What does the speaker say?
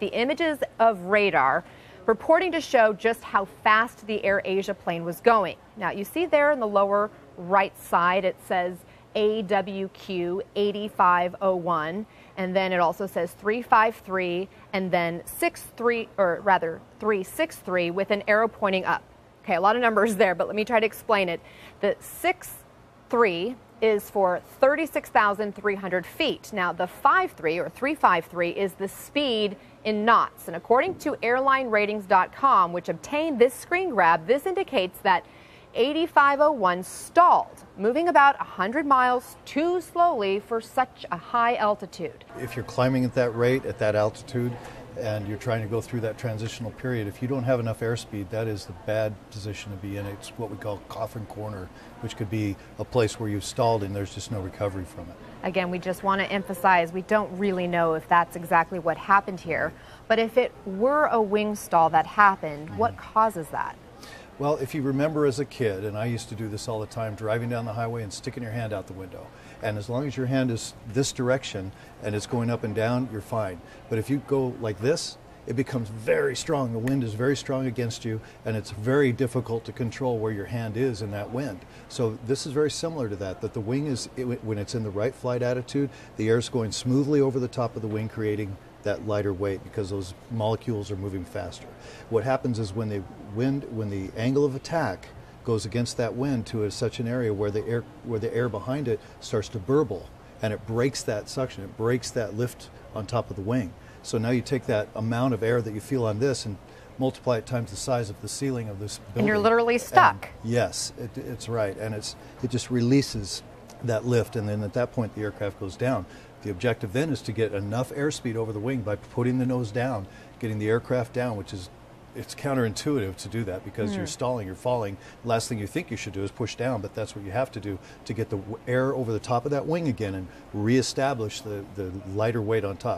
The images of radar reporting to show just how fast the AirAsia plane was going. Now, you see there in the lower right side, it says AWQ 8501, and then it also says 353, and then 363 with an arrow pointing up. Okay, a lot of numbers there, but let me try to explain it. The 63 is for 36,300 feet. Now, the 353 is the speed in knots. And according to airlineratings.com, which obtained this screen grab, this indicates that 8501 stalled, moving about 100 miles too slowly for such a high altitude. If you're climbing at that rate, at that altitude, and you're trying to go through that transitional period, if you don't have enough airspeed, that is the bad position to be in. It's what we call coffin corner, which could be a place where you've stalled and there's just no recovery from it. Again, we just want to emphasize we don't really know if that's exactly what happened here, but if it were a wing stall that happened, what causes that? Well, if you remember as a kid, and I used to do this all the time, driving down the highway and sticking your hand out the window. And as long as your hand is this direction and it's going up and down, you're fine. But if you go like this, it becomes very strong. The wind is very strong against you, and it's very difficult to control where your hand is in that wind. So this is very similar to that the wing is, when it's in the right flight attitude, the air is going smoothly over the top of the wing, creating that lighter weight because those molecules are moving faster. What happens is when the angle of attack goes against that wind to such an area where the air behind it starts to burble, and it breaks that suction, it breaks that lift on top of the wing. So now you take that amount of air that you feel on this and multiply it times the size of the ceiling of this building. And you're literally stuck. And yes, it's right, and it just releases that lift, and then at that point the aircraft goes down. The objective then is to get enough airspeed over the wing by putting the nose down, getting the aircraft down, which is, it's counterintuitive to do that because you're stalling, you're falling. The last thing you think you should do is push down, but that's what you have to do to get the air over the top of that wing again and reestablish the lighter weight on top.